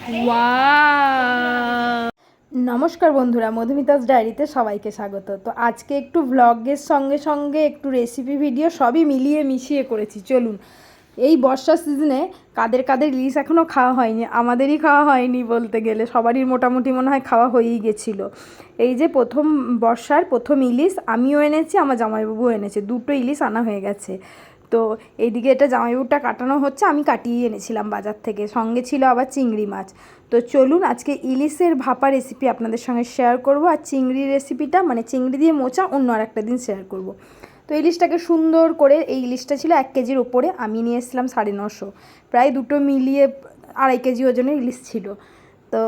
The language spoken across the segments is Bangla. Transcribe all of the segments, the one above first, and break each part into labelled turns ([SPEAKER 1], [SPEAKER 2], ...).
[SPEAKER 1] ওয়াও! নমস্কার বন্ধুরা, মধুমিতাস ডায়েরিতে সবাইকে স্বাগত। তো আজকে একটু ভ্লগের সঙ্গে সঙ্গে একটু রেসিপি ভিডিও সবই মিলিয়ে মিশিয়ে করেছি। চলুন, এই বর্ষা সিজনে কাদের কাদের ইলিশ এখনও খাওয়া হয়নি, আমাদেরই খাওয়া হয়নি বলতে গেলে, সবারই মোটামুটি মনে হয় খাওয়া হয়েই গেছিলো। এই যে প্রথম বর্ষার প্রথম ইলিশ আমিও এনেছি, আমার জামাইবাবুও এনেছে, দুটো ইলিশ আনা হয়ে গেছে। তো এইদিকে এটা জামাইবাবুটা কাটানো হচ্ছে, আমি কাটিয়ে এনেছিলাম বাজার থেকে, সঙ্গে ছিল আবার চিংড়ি মাছ। তো চলুন আজকে ইলিশের ভাপা রেসিপি আপনাদের সঙ্গে শেয়ার করব, আর চিংড়ি রেসিপিটা মানে চিংড়ি দিয়ে মোচা অন্য আর একটা দিন শেয়ার করব। তো ইলিশটাকে সুন্দর করে, এই ইলিশটা ছিল 1 কেজির ওপরে, আমি নিয়ে এসেছিলাম 950, প্রায় দুটো মিলিয়ে 2.5 কেজি ওজনের ইলিশ ছিল। তো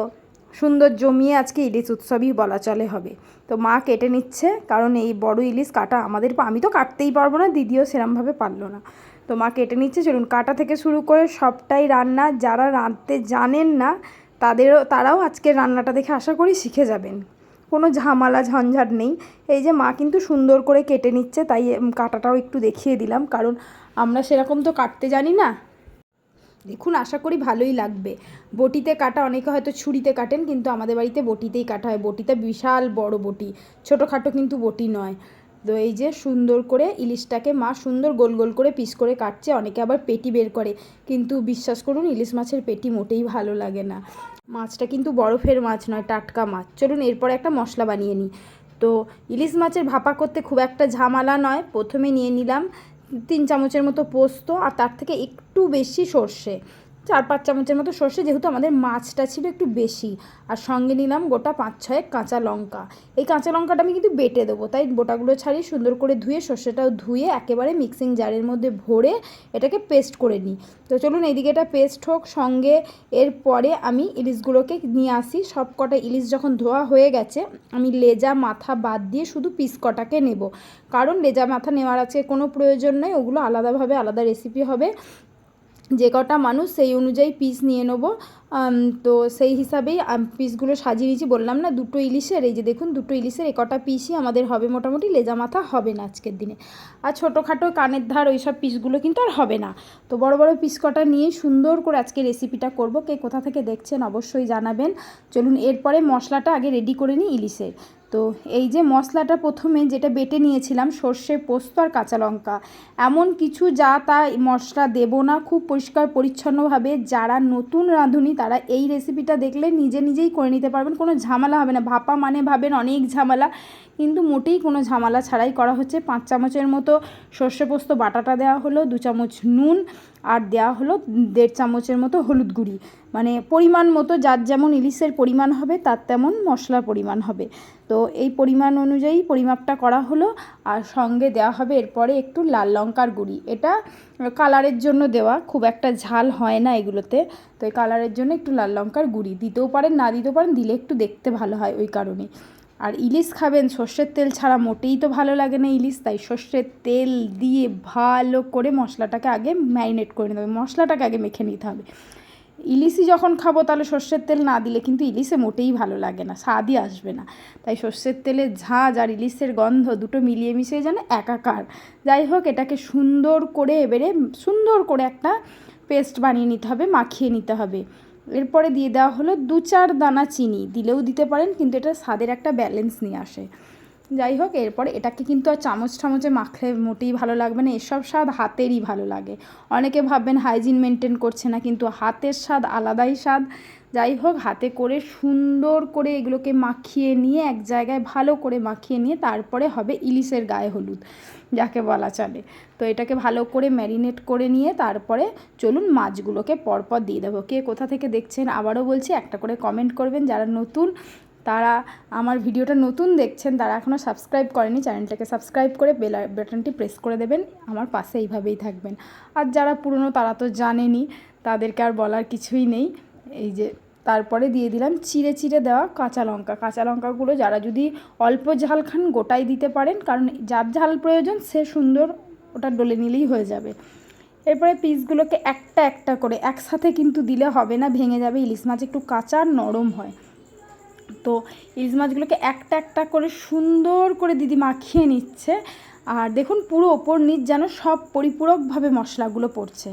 [SPEAKER 1] সুন্দর জমিয়ে আজকে ইলিশ উৎসবই বলা চলে হবে। তো মা কেটে নিচ্ছে, কারণ এই বড় ইলিশ কাটা আমাদের, আমি তো কাটতেই পারবো না, দিদিও সেরমভাবে পারলো না। তো মা কেটে নিচ্ছে। চলুন, কাটা থেকে শুরু করে সবটাই রান্না, যারা রাঁধতে জানেন না তারাও আজকের রান্নাটা দেখে আশা করি শিখে যাবেন, কোনো ঝামেলা ঝঞ্ঝাট নেই। এই যে মা কিন্তু সুন্দর করে কেটে নিচ্ছে, তাই কাটাটাও একটু দেখিয়ে দিলাম, কারণ আমরা সেরকম তো কাটতে জানি না। দেখুন, আশা করি ভালোই লাগবে। বটিতে কাটা, অনেকে হয়তো ছুরিতে কাটেন, কিন্তু আমাদের বাড়িতে বটিতেই কাটা হয়। বটিটা বিশাল বড় বটি, ছোটোখাটো কিন্তু বটি নয়। তো এই যে সুন্দর করে ইলিশটাকে মা সুন্দর গোল গোল করে পিস করে কাটছে। অনেকে আবার পেটি বের করে, কিন্তু বিশ্বাস করুন ইলিশ মাছের পেটি মোটেই ভালো লাগে না। মাছটা কিন্তু বরফের মাছ নয়, টাটকা মাছ। চলুন এরপরে একটা মশলা বানিয়ে নিই। তো ইলিশ মাছের ভাপা করতে খুব একটা ঝামেলা নয়। প্রথমে নিয়ে নিলাম 3 চামচের মতো পোস্ত, আর তার থেকে একটু বেশি সর্ষে, 4-5 চামচের মতো সর্ষে, যেহেতু আমাদের মাছটা ছিল একটু বেশি। আর সঙ্গে নিলাম গোটা 5-6 কাঁচা লঙ্কা। এই কাঁচা লঙ্কাটা আমি কিন্তু বেটে দেবো, তাই বোটাগুলো ছাড়িয়ে সুন্দর করে ধুয়ে, সর্ষেটাও ধুয়ে একেবারে মিক্সিং জারের মধ্যে ভরে এটাকে পেস্ট করে নিই। তো চলুন এইদিকে এটা পেস্ট হোক, সঙ্গে এরপরে আমি ইলিশগুলোকে নিয়ে আসি। সব কটা ইলিশ যখন ধোয়া হয়ে গেছে, আমি লেজা মাথা বাদ দিয়ে শুধু পিস কটাকে নেব, কারণ লেজা মাথা নেওয়ার আছে কোনো প্রয়োজন নেই, ওগুলো আলাদাভাবে আলাদা রেসিপি হবে। যে কটা মানুষ সেই অনুযায়ী পিস নিয়ে নেবো। তো সেই হিসাবেই পিসগুলো সাজিয়ে নিয়েছি। বললাম না দুটো ইলিশের, এই যে দেখুন দুটো ইলিশের এ কটা পিসই আমাদের হবে, মোটামুটি লেজা মাথা হবে না আজকের দিনে। আর ছোটোখাটো কানের ধার ওই সব পিসগুলো কিন্তু আর হবে না। তো বড় বড় পিস কটা নিয়ে সুন্দর করে আজকে রেসিপিটা করব। কে কোথা থেকে দেখছেন অবশ্যই জানাবেন। চলুন এরপরে মশলাটা আগে রেডি করে নিই ইলিশের। তো এই যে মশলাটা প্রথমে যেটা বেটে নিয়েছিলাম, সর্ষে, পোস্ত আর কাঁচা লঙ্কা, এমন কিছু যা তা মশলা দেব না, খুব পরিষ্কার পরিচ্ছন্নভাবে। যারা নতুন রাঁধুনি তারা এই রেসিপিটা দেখলে নিজেই করে নিতে পারবেন, কোনো ঝামেলা হবে না। ভাপা মানে ভাবেন অনেক ঝামেলা, কিন্তু মোটেই কোনো ঝামেলা ছাড়াই করা হচ্ছে। 5 চামচের মতো সর্ষে পোস্ত বাটাটা দেওয়া হলো, 2 চামচ নুন, আর দেওয়া হলো 1.5 চামচের মতো হলুদ গুঁড়ি, মানে পরিমাণ মতো, যার যেমন ইলিশের পরিমাণ হবে তার তেমন মশলার পরিমাণ হবে। তো এই পরিমাণ অনুযায়ী পরিমাপটা করা হলো। আর সঙ্গে দেওয়া হবে এরপরে একটু লাল লঙ্কার গুঁড়ি, এটা কালারের জন্য দেওয়া, খুব একটা ঝাল হয় না এগুলোতে। তো এই কালারের জন্য একটু লাল লঙ্কার গুঁড়ি দিতেও পারেন, না দিতেও পারেন, দিলে একটু দেখতে ভালো হয় ওই কারণে। আর ইলিশ খাবেন সর্ষের তেল ছাড়া, মোটেই তো ভালো লাগে না ইলিশ, তাই সর্ষের তেল দিয়ে ভালো করে মশলাটাকে আগে ম্যারিনেট করে নিতে হবে, মশলাটাকে আগে মেখে নিতে হবে। ইলিশই যখন খাবো তাহলে সর্ষের তেল না দিলে কিন্তু ইলিশে মোটেই ভালো লাগে না, স্বাদই আসবে না। তাই সর্ষের তেলের ঝাঁঝ আর ইলিশের গন্ধ দুটো মিলিয়ে মিশিয়ে যেন একাকার। যাই হোক, এটাকে সুন্দর করে এবারে সুন্দর করে একটা পেস্ট বানিয়ে নিতে হবে, মাখিয়ে নিতে হবে। এরপরে দিয়ে দেওয়া হলো 2-4 দানা চিনি, দিলেও দিতে পারেন, কিন্তু এটা স্বাদের একটা ব্যালেন্স নিয়ে আসে। যাই হোক, এরপরে এটাকে কিন্তু আর চামচে মাখলে মোটেই ভালো লাগবে না, এসব স্বাদ হাতেরই ভালো লাগে। অনেকে ভাববেন হাইজিন মেনটেন করছে না, কিন্তু হাতের স্বাদ আলাদাই স্বাদ। যাই হোক, হাতে করে সুন্দর করে এগুলোকে মাখিয়ে নিয়ে এক জায়গায় ভালো করে মাখিয়ে নিয়ে তারপরে হবে ইলিশের গায়ে হলুদ, যাকে বলা চলে। তো এটাকে ভালো করে ম্যারিনেট করে নিয়ে তারপরে চলুন মাছগুলোকে পরপর দিয়ে দেবো। কে কোথা থেকে দেখছেন আবারও বলছি, একটা করে কমেন্ট করবেন। যারা নতুন, তারা আমার ভিডিওটা নতুন দেখছেন, তারা এখনও সাবস্ক্রাইব করেনি, চ্যানেলটাকে সাবস্ক্রাইব করে বেল বাটনটি প্রেস করে দেবেন, আমার পাশে এইভাবেই থাকবেন। আর যারা পুরনো তারা তো জানেনই, তাদেরকে আর বলার কিছুই নেই। এই যে তারপরে দিয়ে দিলাম চিড়ে চিড়ে দেওয়া কাঁচা লঙ্কা। কাঁচা লঙ্কাগুলো যারা যদি অল্প ঝাল খান গোটাই দিতে পারেন, কারণ যার ঝাল প্রয়োজন সে সুন্দর ওটা ডলে নিলেই হয়ে যাবে। এরপরে পিসগুলোকে একটা একটা করে, একসাথে কিন্তু দিলে হবে না, ভেঙে যাবে। ইলিশ মাছ একটু কাঁচা নরম হয়, তো ইলিশ মাছগুলোকে একটা একটা করে সুন্দর করে দিদি মাখিয়ে নিচ্ছে। আর দেখুন পুরো ওপর নিচ যেন সব পরিপূরকভাবে মশলাগুলো পড়ছে।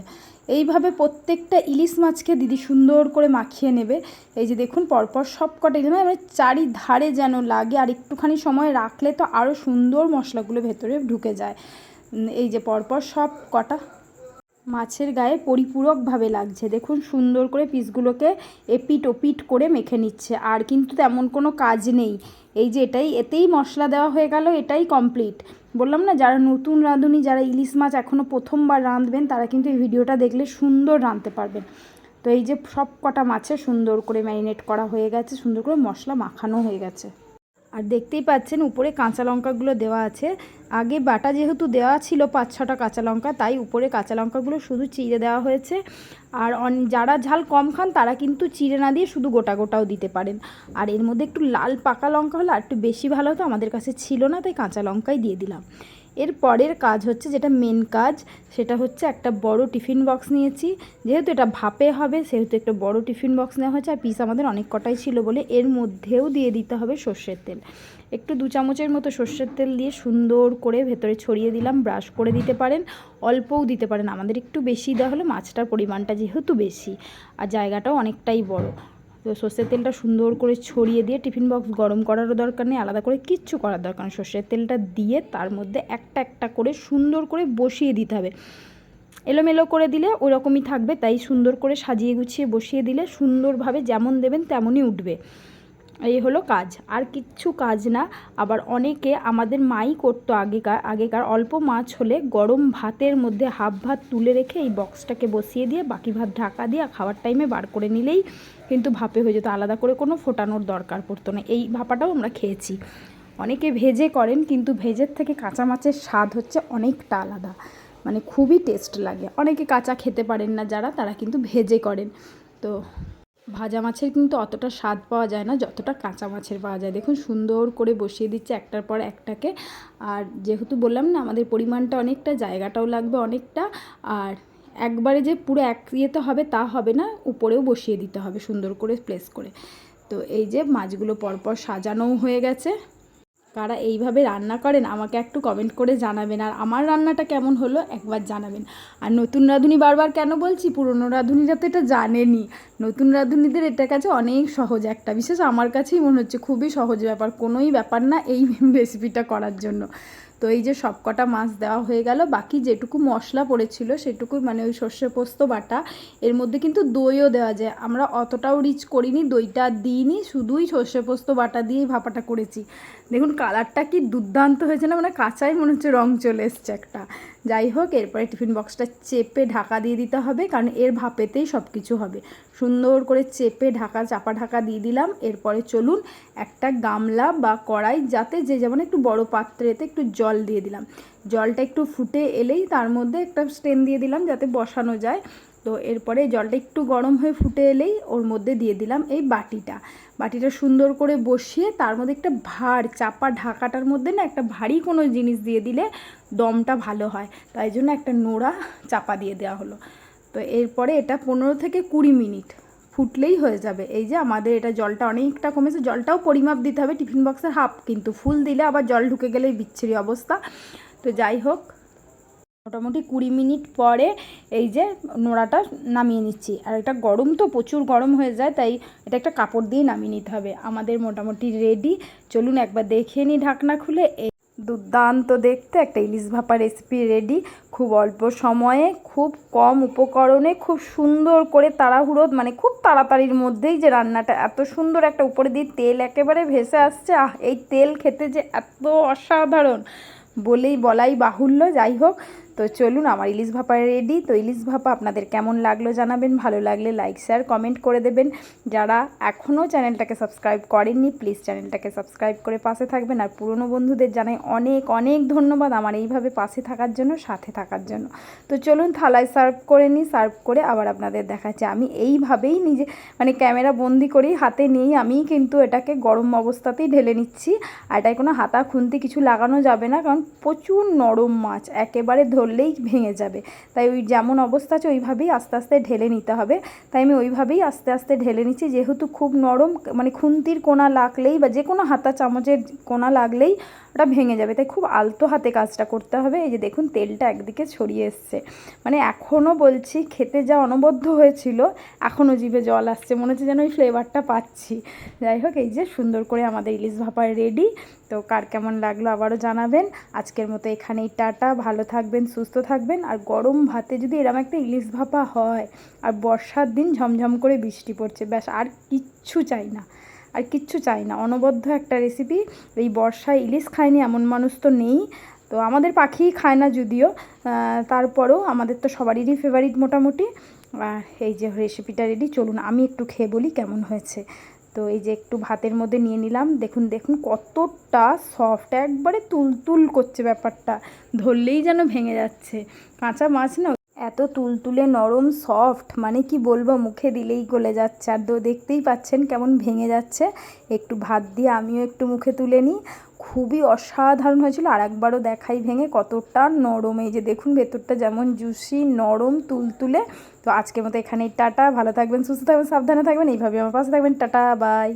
[SPEAKER 1] এইভাবে প্রত্যেকটা ইলিশ মাছকে দিদি সুন্দর করে মাখিয়ে নেবে। এই যে দেখুন পরপর সব কটা ইলিশ মানে চারিধারে যেন লাগে, আর একটুখানি সময় রাখলে তো আরও সুন্দর মশলাগুলো ভেতরে ঢুকে যায়। এই যে পরপর সব কটা মাছের গায়ে পরিপূরকভাবে লাগছে। দেখুন সুন্দর করে পিসগুলোকে এপিট ওপিট করে মেখে নিচ্ছে, আর কিন্তু তেমন কোনো কাজ নেই। এই যে এতেই মশলা দেওয়া হয়ে গেল, এটাই কমপ্লিট। বললাম না, যারা নতুন রাঁধুনি, যারা ইলিশ মাছ এখনও প্রথমবার রাঁধবেন, তারা কিন্তু এই ভিডিওটা দেখলে সুন্দর রাঁধতে পারবেন। তো এই যে সব কটা মাছে সুন্দর করে ম্যারিনেট করা হয়ে গেছে, সুন্দর করে মশলা মাখানো হয়ে গেছে। আর দেখতেই পাচ্ছেন উপরে কাঁচা লঙ্কাগুলো দেওয়া আছে। আগে বাটা যেহেতু দেওয়া ছিল 5-6টা কাঁচা লঙ্কা, তাই উপরে কাঁচা লঙ্কাগুলো শুধু চিড়ে দেওয়া হয়েছে। আর যারা ঝাল কম খান তারা কিন্তু চিড়ে না দিয়ে শুধু গোটা গোটাও দিতে পারেন। আর এর মধ্যে একটু লাল পাকা লঙ্কা হলে আর একটু বেশি ভালো হতো, আমাদের কাছে ছিল না, তাই কাঁচা লঙ্কাই দিয়ে দিলাম। এর পরের কাজ হচ্ছে, যেটা মেন কাজ, সেটা হচ্ছে একটা বড় টিফিন বক্স নিয়েছি। যেহেতু এটা ভাপে হবে সেহেতু একটা বড় টিফিন বক্স নেওয়া হয়েছে। আর পিস আমাদের অনেক কটাই ছিল বলে এর মধ্যেও দিয়ে দিতে হবে সর্ষের তেল। একটু 2 চামচের মতো সর্ষের তেল দিয়ে সুন্দর করে ভেতরে ছড়িয়ে দিলাম। ব্রাশ করে দিতে পারেন, অল্পও দিতে পারেন, আমাদের একটু বেশি দেওয়া হলো, মাছটার পরিমাণটা যেহেতু বেশি আর জায়গাটাও অনেকটাই বড়। তো সর্ষের তেলটা সুন্দর করে ছড়িয়ে দিয়ে, টিফিন বক্স গরম করারও দরকার নেই, আলাদা করে কিচ্ছু করার দরকার নেই। সর্ষের তেলটা দিয়ে তার মধ্যে একটা একটা করে সুন্দর করে বসিয়ে দিতে হবে। এলোমেলো করে দিলে ওরকমই থাকবে, তাই সুন্দর করে সাজিয়ে গুছিয়ে বসিয়ে দিলে সুন্দরভাবে যেমন দেবেন তেমনই উঠবে। এই হলো কাজ, আর কিচ্ছু কাজ না। আবার অনেকে, আমাদের মাই করতো আগেকার অল্প মাছ হলে গরম ভাতের মধ্যে হাফ ভাত তুলে রেখে এই বক্সটাকে বসিয়ে দিয়ে বাকি ভাত ঢাকা দিয়ে খাওয়ার টাইমে বার করে নিলেই কিন্তু ভাপে হয়ে যেত, আলাদা করে কোনো ফোটানোর দরকার পড়তো না। এই ভাপাটাও আমরা খেয়েছি। অনেকে ভেজে করেন, কিন্তু ভেজের থেকে কাঁচা মাছের স্বাদ হচ্ছে অনেকটা আলাদা, মানে খুবই টেস্ট লাগে। অনেকে কাঁচা খেতে পারেন না যারা, তারা কিন্তু ভেজে করেন। তো ভাজা মাছের কিন্তু অতটা স্বাদ পাওয়া যায় না যতটা কাঁচা মাছের পাওয়া যায়। দেখুন সুন্দর করে বসিয়ে দিচ্ছে একটার পর একটাকে। আর যেহেতু বললাম না আমাদের পরিমাণটা অনেকটা, জায়গাটাও লাগবে অনেকটা, আর একবারে যে পুরো এক ইয়েতে হবে তা হবে না, উপরেও বসিয়ে দিতে হবে সুন্দর করে প্লেস করে। তো এই যে মাছগুলো পরপর সাজানোও হয়ে গেছে। কারা এইভাবে রান্না করেন আমাকে একটু কমেন্ট করে জানাবেন, আর আমার রান্নাটা কেমন হলো একবার জানাবেন। আর নতুন রাঁধুনি বারবার কেন বলছি, পুরনো রাঁধুনিরা তো এটা জানেনি, নতুন রাঁধুনিদের এটা কাছে অনেক সহজ একটা, বিশেষ আমার কাছেই মনে হচ্ছে খুবই সহজ ব্যাপার, কোনোই ব্যাপার না এই রেসিপিটা করার জন্য। তো এই যে সব কটা মাছ দেওয়া হয়ে গেল, বাকি যেটুকু মশলা পড়েছিল সেটুকু, মানে ওই সর্ষে পোস্ত বাটা, এর মধ্যে কিন্তু দইও দেওয়া যায়, আমরা অতটাও রিচ করিনি, দইটা দিইনি, শুধুই সর্ষে পোস্ত বাটা দিয়েই ভাপাটা করেছি। দেখুন কালারটা কি দুর্দান্ত হয়েছে না, মানে কাঁচাই মনে হচ্ছে রং চলে এসছে একটা। যাই হোক, এরপরে টিফিন বক্সটা চেপে ঢাকা দিয়ে দিতে হবে, কারণ এর ভাপেতেই সব কিছু হবে। সুন্দর করে চেপে চাপা ঢাকা দিয়ে দিলাম। এরপরে চলুন একটা গামলা বা কড়াই, যাতে যে যেমন একটু বড় পাত্রেতে একটু জল দিয়ে দিলাম। জলটা একটু ফুটে এলেই তার মধ্যে একটা স্ট্যান্ড দিয়ে দিলাম যাতে বসানো যায়। তো এরপরে জলটা একটু গরম হয়ে ফুটে এলেই ওর মধ্যে দিয়ে দিলাম এই বাটিটা সুন্দর করে বসিয়ে তার মধ্যে একটা চাপা ঢাকাটার মধ্যে না একটা ভারী কোনো জিনিস দিয়ে দিলে দমটা ভালো হয়, তাই জন্য একটা নোড়া চাপা দিয়ে দেওয়া হলো। তো এরপরে এটা 15 থেকে 20 মিনিট ফুটলেই হয়ে যাবে। এই যে আমাদের এটা জলটা অনেকটা কমেছে, জলটাও পরিমাপ দিতে হবে, টিফিন বক্সের হাফ, কিন্তু ফুল দিলে আবার জল ঢুকে গেলেই বিচ্ছিরি অবস্থা। তো যাই হোক, মোটামুটি 20 মিনিট পরে এই যে নোড়াটা নামিয়ে নিচ্ছি। আর এটা গরম তো প্রচুর গরম হয়ে যায়, তাই এটা একটা কাপড় দিয়ে নামিয়ে নিতে হবে। আমাদের মোটামুটি রেডি, চলুন একবার দেখে নিই ঢাকনা খুলে। এই দুর্দান্ত দেখতে একটা ইলিশ ভাপা রেসিপি রেডি, খুব অল্প সময়ে, খুব কম উপকরণে, খুব সুন্দর করে তাড়াহুড়ো, মানে খুব তাড়াতাড়ির মধ্যেই যে রান্নাটা এত সুন্দর, একটা উপরে দিয়ে তেল একেবারে ভেসে আসছে, এই তেল খেতে যে এত অসাধারণ বলাই বাহুল্য। যাই হোক, তো চলুন আমার ইলিশ ভাপা রেডি। তো ইলিশ ভাপা আপনাদের কেমন লাগলো জানাবেন, ভালো লাগলে লাইক শেয়ার কমেন্ট করে দেবেন। যারা এখনও চ্যানেলটাকে সাবস্ক্রাইব করেননি প্লিজ চ্যানেলটাকে সাবস্ক্রাইব করে পাশে থাকবেন। আর পুরনো বন্ধুদের জানাই অনেক অনেক ধন্যবাদ আমার এইভাবে পাশে থাকার জন্য, সাথে থাকার জন্য। তো চলুন থালায় সার্ভ করে নিই, সার্ভ করে আবার আপনাদের দেখাচ্ছি। আমি এইভাবেই নিজে, মানে ক্যামেরা বন্দি করেই হাতে নিয়েই আমি কিন্তু এটাকে গরম অবস্থাতেই ঢেলে নিচ্ছি। আর এটায় কোনো হাতা খুন্তি কিছু লাগানো যাবে না, কারণ প্রচুর নরম মাছ, একেবারে ধরলেই ভেঙে যাবে। তাই ওই যেমন অবস্থা আছে ওইভাবেই আস্তে আস্তে ঢেলে নিতে হবে। তাই আমি ওইভাবেই আস্তে আস্তে ঢেলে নিচ্ছি, যেহেতু খুব নরম, মানে খুন্তির কোনা লাগলেই বা যে কোনো হাতা চামচের কোনা লাগলেই ওটা ভেঙে যাবে, তাই খুব আলতো হাতে কাজটা করতে হবে। এই যে দেখুন তেলটা একদিকে ছড়িয়ে এসছে, মানে এখনও বলছি খেতে যা অনবদ্য হয়েছিল এখনও জিভে জল আসছে, মনে হচ্ছে যেন ওই ফ্লেভারটা পাচ্ছি। যাই হোক, এই যে সুন্দর করে আমাদের ইলিশ ভাপা রেডি। তো কার কেমন লাগলো আবারও জানাবেন। আজকের মতো এখানেই টাটা, ভালো থাকবেন, সুস্থ থাকবেন। আর গরম ভাতে যদি এরকম একটা ইলিশ ভাপা হয়, আর বর্ষার দিন ঝমঝম করে বৃষ্টি পড়ছে, ব্যাস আর কিচ্ছু চাই না, আর কিচ্ছু চাই না। অনবদ্য একটা রেসিপি। এই বর্ষায় ইলিশ খায়নি এমন মানুষ তো নেই। তো আমাদের পাখি খায় না যদিও, তারপরেও আমাদের তো সবারই ফেভারিট মোটামুটি। আর এই যে রেসিপিটা রেডি, চলুন আমি একটু খেয়ে বলি কেমন হয়েছে। তো এই যে একটু ভাতের মধ্যে নিয়ে নিলাম, দেখুন দেখুন কতটা সফট, একবারে তুলতুল করছে ব্যাপারটা, ধরলেই যেন ভেঙে যাচ্ছে। কাঁচা মাছ না, এত তুলতুলে নরম সফট, মানে কি বলবো, মুখে দিলেই গলে যাচ্ছে। আর দেখতেই পাচ্ছেন কেমন ভেঙে যাচ্ছে। একটু ভাত দিয়ে আমিও একটু মুখে তুলে নিই, খুবই অসাধারণ হয়েছিল। আর একবারও দেখাই ভেঙে কতটা নরম, এই যে দেখুন ভেতরটা যেমন জুসি, নরম, তুলতুলে। তো আজকের মতো এখানেই টাটা, ভালো থাকবেন, সুস্থ থাকবেন, সাবধানে থাকবেন, এইভাবে আমার পাশে থাকবেন। Tata, by.